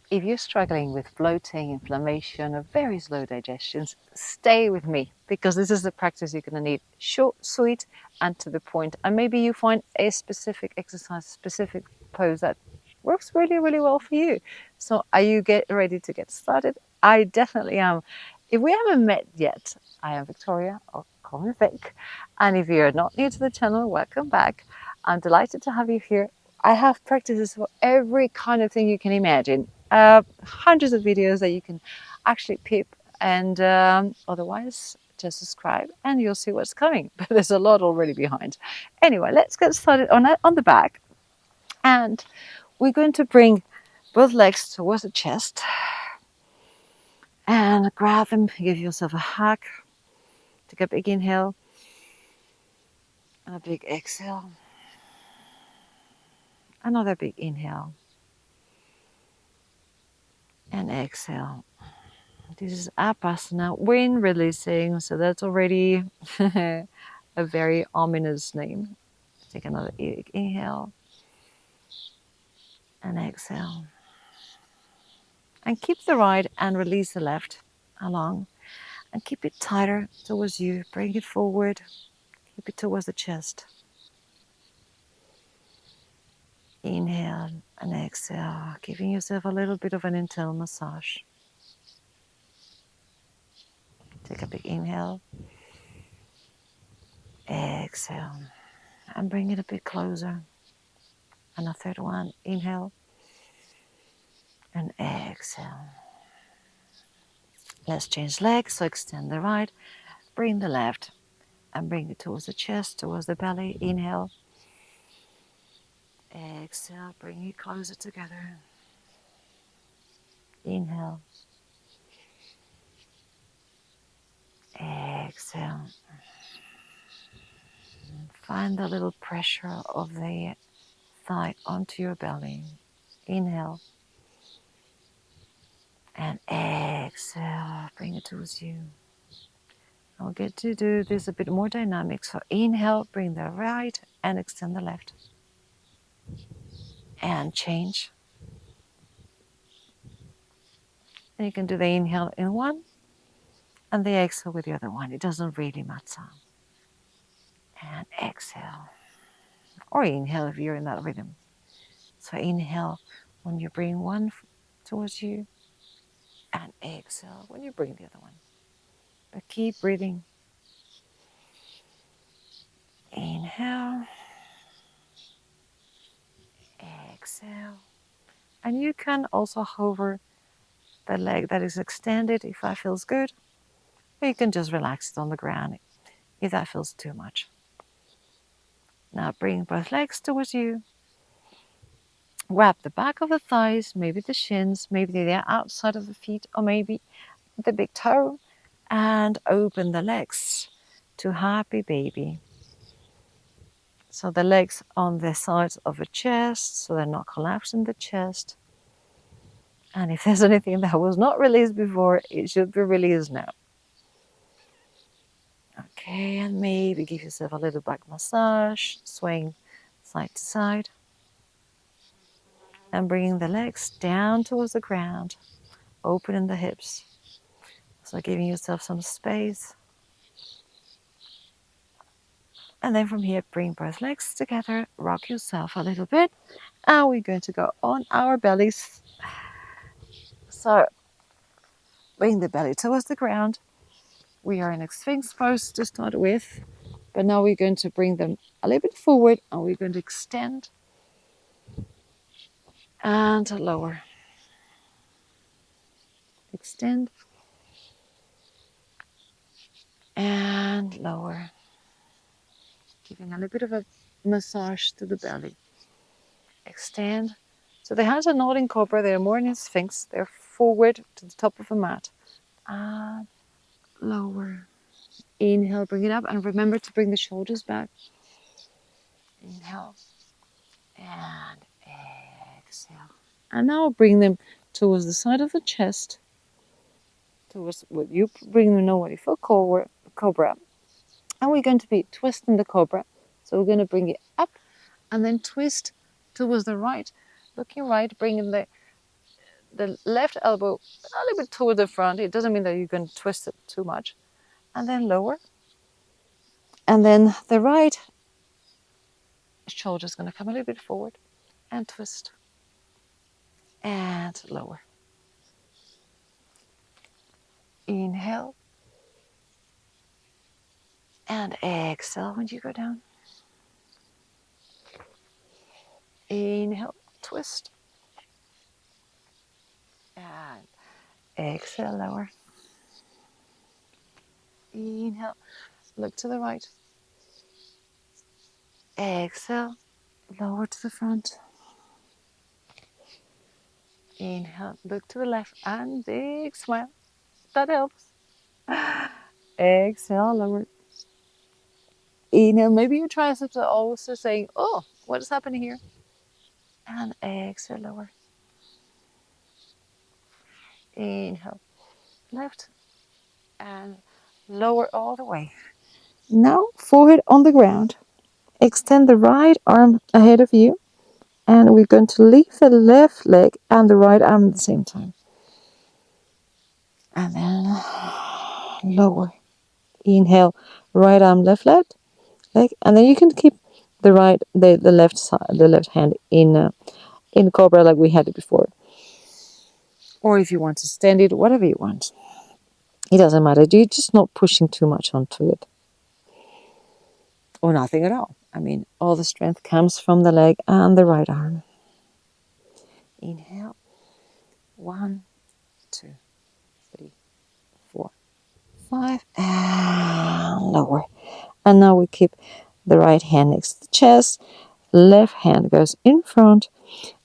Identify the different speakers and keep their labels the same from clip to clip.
Speaker 1: if you're struggling with bloating, inflammation, or very slow digestions, stay with me because this is the practice you're going to need. Short, sweet, and to the point. And maybe you find a specific exercise, specific pose that works really, really well for you. So are you ready to get started? I definitely am. If we haven't met yet, I am Victoria, or call me Vic. And if you're not new to the channel, welcome back. I'm delighted to have you here. I have practices for every kind of thing you can imagine. Hundreds of videos that you can actually peep, and otherwise just subscribe and you'll see what's coming. But there's a lot already behind. Anyway, let's get started on the back, and we're going to bring both legs towards the chest and grab them. Give yourself a hug. Take a big inhale and a big exhale. Another big inhale and exhale. This is abasana, wind releasing, so that's already a very ominous name. Take another big inhale and exhale. And keep the right and release the left along. And keep it tighter towards you. Bring it forward. Keep it towards the chest. Inhale and exhale, giving yourself a little bit of an internal massage. Take a big inhale. Exhale. And bring it a bit closer. And a third one. Inhale. And exhale. Let's change legs. So extend the right. Bring the left. And bring it towards the chest, towards the belly. Inhale. Exhale. Bring it closer together. Inhale. Exhale. Find the little pressure of the thigh onto your belly. Inhale. And exhale. Bring it towards you. I'll get to do this a bit more dynamic. So inhale, bring the right and extend the left. And change. And you can do the inhale in one and the exhale with the other one. It doesn't really matter. And exhale. Or inhale if you're in that rhythm. So inhale when you bring one towards you. And exhale when you bring the other one. But keep breathing. Inhale. Exhale. And you can also hover the leg that is extended if that feels good. Or you can just relax it on the ground if that feels too much. Now bring both legs towards you. Grab the back of the thighs, maybe the shins, maybe the outside of the feet, or maybe the big toe. And open the legs to happy baby. So the legs on the sides of the chest, so they're not collapsing the chest. And if there's anything that was not released before, it should be released now. Okay, and maybe give yourself a little back massage, swing side to side. And bringing the legs down towards the ground, opening the hips. So giving yourself some space. And then from here, bring both legs together, rock yourself a little bit. And we're going to go on our bellies. So bring the belly towards the ground. We are in a sphinx pose to start with. But now we're going to bring them a little bit forward and we're going to extend and lower. Extend and lower. Giving a little bit of a massage to the belly. Extend. So the hands are not in cobra, they're more in a sphinx. They're forward to the top of the mat. And lower. Inhale, bring it up. And remember to bring the shoulders back. Inhale. And exhale. And now bring them towards the side of the chest. Towards what you bring them nobody for cobra. And we're going to be twisting the cobra. So we're going to bring it up and then twist towards the right. Looking right, bringing the the left elbow a little bit toward the front. It doesn't mean that you can twist it too much. And then lower. And then the right shoulder is going to come a little bit forward and twist. And lower. Inhale. And exhale when you go down. Inhale, twist. And exhale, lower. Inhale, look to the right. Exhale, lower to the front. Inhale, look to the left and big smile. That helps. Exhale, lower. Inhale, maybe your triceps are also saying, oh, what is happening here? And exhale, lower. Inhale, left. And lower all the way. Now, forehead on the ground. Extend the right arm ahead of you. And we're going to lift the left leg and the right arm at the same time. And then lower. Inhale, right arm, left leg. And then you can keep the left side, the left hand in cobra like we had it before. Or if you want to stand it, whatever you want. It doesn't matter. You're just not pushing too much onto it. Or nothing at all. I mean, all the strength comes from the leg and the right arm. Inhale. 1, 2, 3, 4, 5. And lower. And now we keep the right hand next to the chest. Left hand goes in front.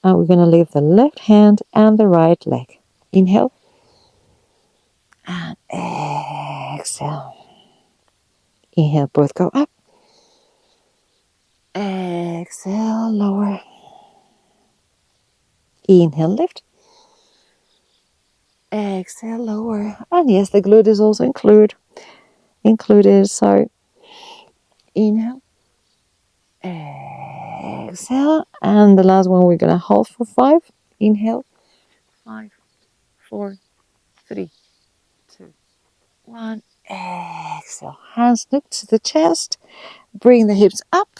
Speaker 1: And we're going to leave the left hand and the right leg. Inhale. And exhale. Inhale, both go up. Exhale, lower. Inhale, lift. Exhale, lower. And yes, the glute is also included. So inhale. Exhale. And the last one we're going to hold for 5. Inhale. 5, 4, 3, 2, 1. Exhale. Hands look to the chest. Bring the hips up.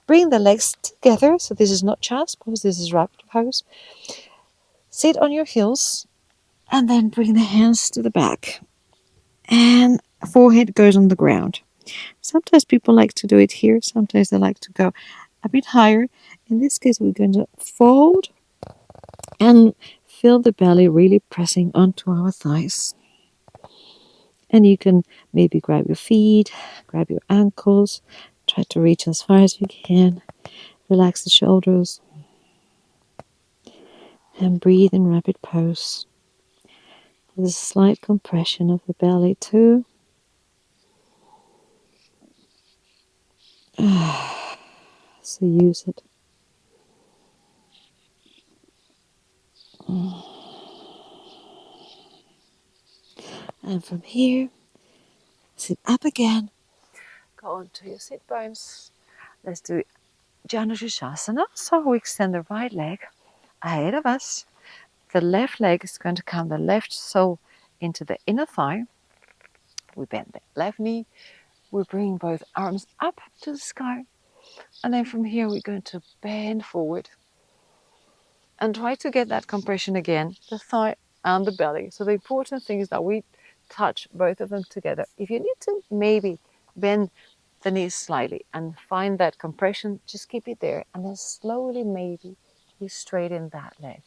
Speaker 1: Bring the legs together. So this is not child's pose. This is rabbit pose. Sit on your heels. And then bring the hands to the back. And forehead goes on the ground. Sometimes people like to do it here. Sometimes they like to go a bit higher. In this case, we're going to fold and feel the belly really pressing onto our thighs. And you can maybe grab your feet, grab your ankles, try to reach as far as you can. Relax the shoulders. And breathe in rapid pose. There's a slight compression of the belly too. So use it. And from here, sit up again. Go onto your sit bones. Let's do janu shashankasana. So we extend the right leg ahead of us. The left leg is going to come the left sole into the inner thigh. We bend the left knee. We bring both arms up to the sky. And then from here, we're going to bend forward. And try to get that compression again, the thigh and the belly. So the important thing is that we touch both of them together. If you need to maybe bend the knees slightly and find that compression, just keep it there. And then slowly maybe you straighten that leg.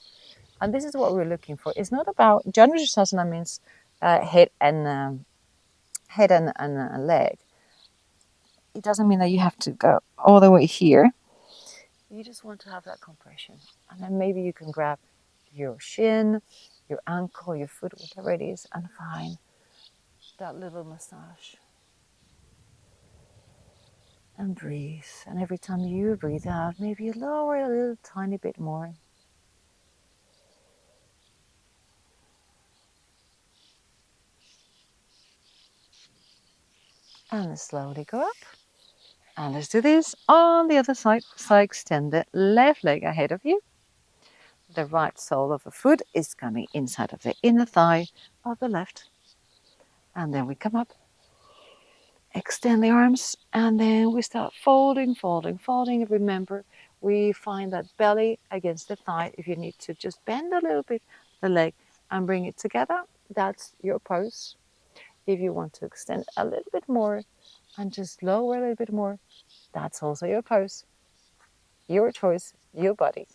Speaker 1: And this is what we're looking for. It's not about, janu shasana means head and leg. It doesn't mean that you have to go all the way here. You just want to have that compression. And then maybe you can grab your shin, your ankle, your foot, whatever it is, and find that little massage. And breathe. And every time you breathe out, maybe you lower a little tiny bit more. And slowly go up. And let's do this on the other side. So extend the left leg ahead of you. The right sole of the foot is coming inside of the inner thigh of the left. And then we come up, extend the arms, and then we start folding, folding, folding. Remember, we find that belly against the thigh. If you need to just bend a little bit the leg and bring it together, that's your pose. If you want to extend a little bit more and just lower a little bit more, that's also your pose. Your choice, your body.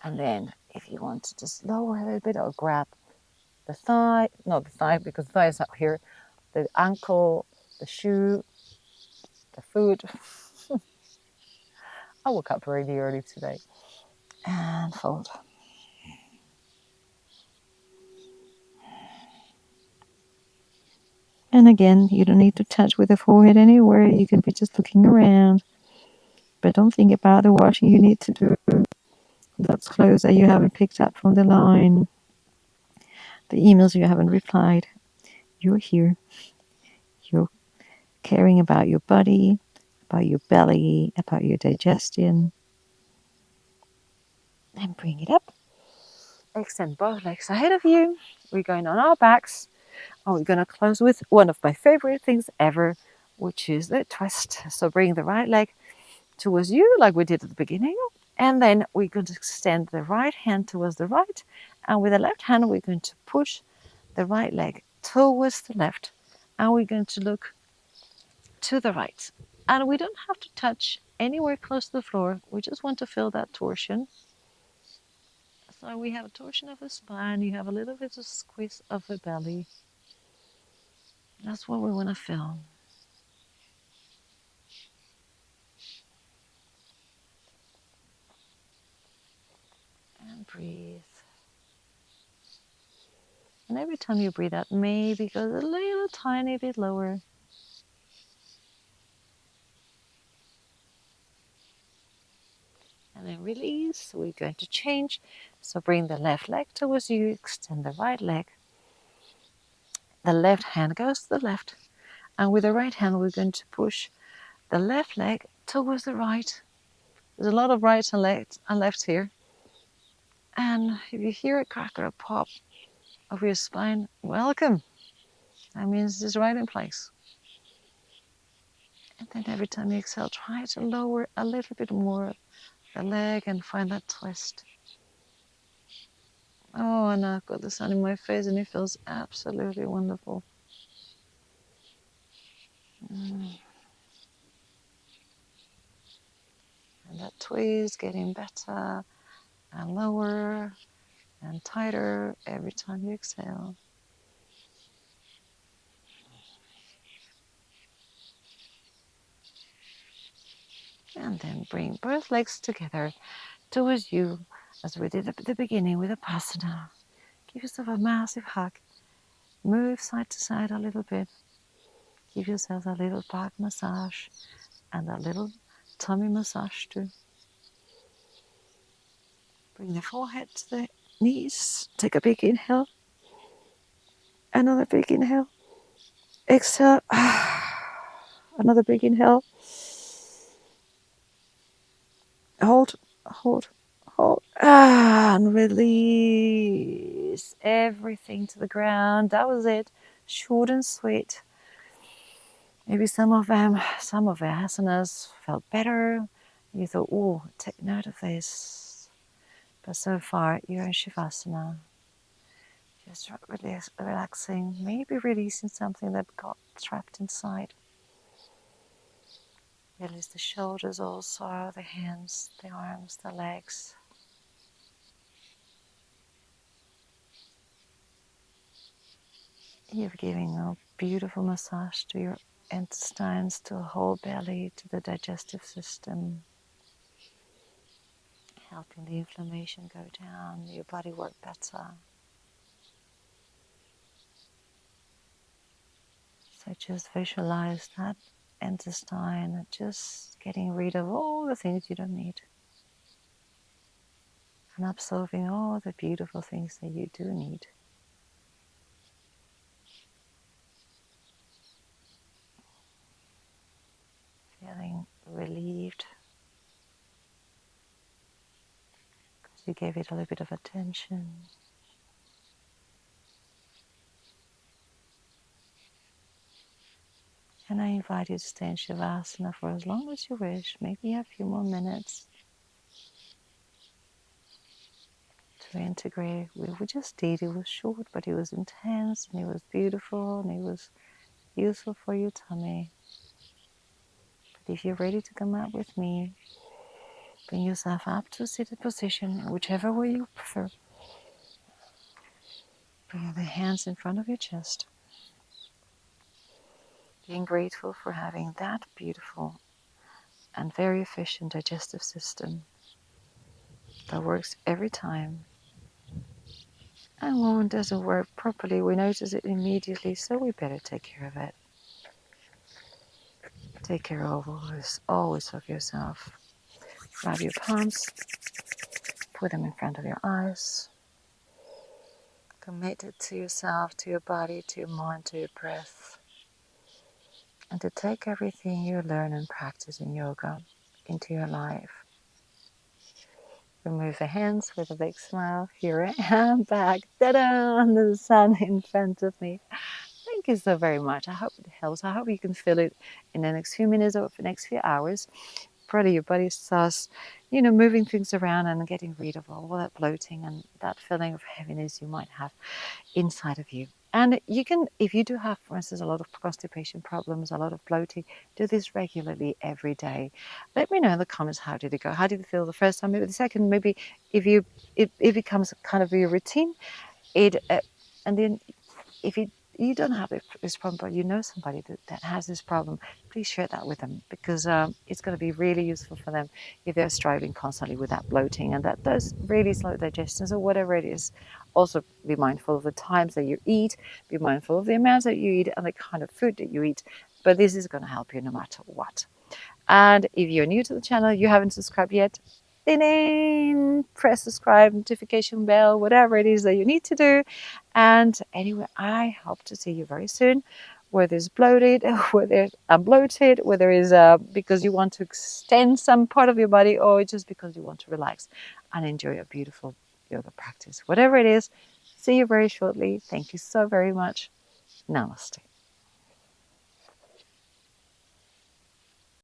Speaker 1: And then if you want to just lower a little bit or grab the thigh, not the thigh because the thigh is up here, the ankle, the shoe, the foot. I woke up really early today. And fold. And again, you don't need to touch with the forehead anywhere. You can be just looking around. But don't think about the washing you need to do. Those clothes that you haven't picked up from the line. The emails you haven't replied. You're here. You're caring about your body, about your belly, about your digestion. And bring it up. Extend both legs ahead of you. We're going on our backs. And we're going to close with one of my favorite things ever, which is the twist. So bring the right leg towards you like we did at the beginning. And then we're going to extend the right hand towards the right. And with the left hand, we're going to push the right leg towards the left. And we're going to look to the right. And we don't have to touch anywhere close to the floor. We just want to feel that torsion. So we have a torsion of the spine. You have a little bit of squeeze of the belly. That's what we want to feel. And breathe. And every time you breathe out, maybe go a little tiny bit lower. And then release. We're going to change. So bring the left leg towards you. Extend the right leg. The left hand goes to the left. And with the right hand, we're going to push the left leg towards the right. There's a lot of rights and left here. And if you hear a crack or a pop of your spine, welcome. That means it's right in place. And then every time you exhale, try to lower a little bit more the leg and find that twist. Oh, and I've got the sun in my face and it feels absolutely wonderful. And that twist getting better and lower and tighter every time you exhale. And then bring both legs together towards you as we did at the beginning with Vipassana. Give yourself a massive hug. Move side to side a little bit. Give yourself a little back massage and a little tummy massage too. Bring the forehead to the knees. Take a big inhale. Another big inhale. Exhale. Another big inhale. Hold, hold, hold. And release everything to the ground. That was it. Short and sweet. Maybe some of the asanas felt better. You thought, oh, take note of this. But so far, you're in shavasana. Just relaxing, maybe releasing something that got trapped inside. Release the shoulders also, the hands, the arms, the legs. You're giving a beautiful massage to your intestines, to the whole belly, to the digestive system. Helping the inflammation go down, your body work better. So just visualize that intestine, just getting rid of all the things you don't need. And absorbing all the beautiful things that you do need. Feeling relieved because you gave it a little bit of attention. And I invite you to stay in Shavasana for as long as you wish, maybe a few more minutes, to integrate what we just did. It was short, but it was intense, and it was beautiful, and it was useful for your tummy. But if you're ready to come out with me, bring yourself up to a seated position, whichever way you prefer. Bring the hands in front of your chest. Being grateful for having that beautiful and very efficient digestive system that works every time. And when one doesn't work properly, we notice it immediately, so we better take care of it. Take care always of yourself. Grab your palms, put them in front of your eyes. Commit it to yourself, to your body, to your mind, to your breath. And to take everything you learn and practice in yoga into your life. Remove the hands with a big smile. Here I am back. Ta-da! Under the sun in front of me. Thank you so very much. I hope it helps. I hope you can feel it in the next few minutes or the next few hours. Probably your body starts, moving things around and getting rid of all that bloating and that feeling of heaviness you might have inside of you. And you can, if you do have, for instance, a lot of constipation problems, a lot of bloating, do this regularly every day. Let me know in the comments, how did it go? How did it feel the first time? Maybe the second. Maybe if it becomes kind of your routine, and then if you don't have this problem, but you know somebody that has this problem, please share that with them, because it's going to be really useful for them if they're struggling constantly with that bloating and that those really slow digestions or whatever it is. Also, be mindful of the times that you eat, be mindful of the amounts that you eat and the kind of food that you eat. But this is going to help you no matter what. And if you're new to the channel, you haven't subscribed yet, ding, press subscribe, notification bell, whatever it is that you need to do. And anyway, I hope to see you very soon, whether it's bloated, whether I'm bloated, whether it's because you want to extend some part of your body, or just because you want to relax and enjoy a beautiful yoga practice. Whatever it is, see you very shortly. Thank you so very much. Namaste.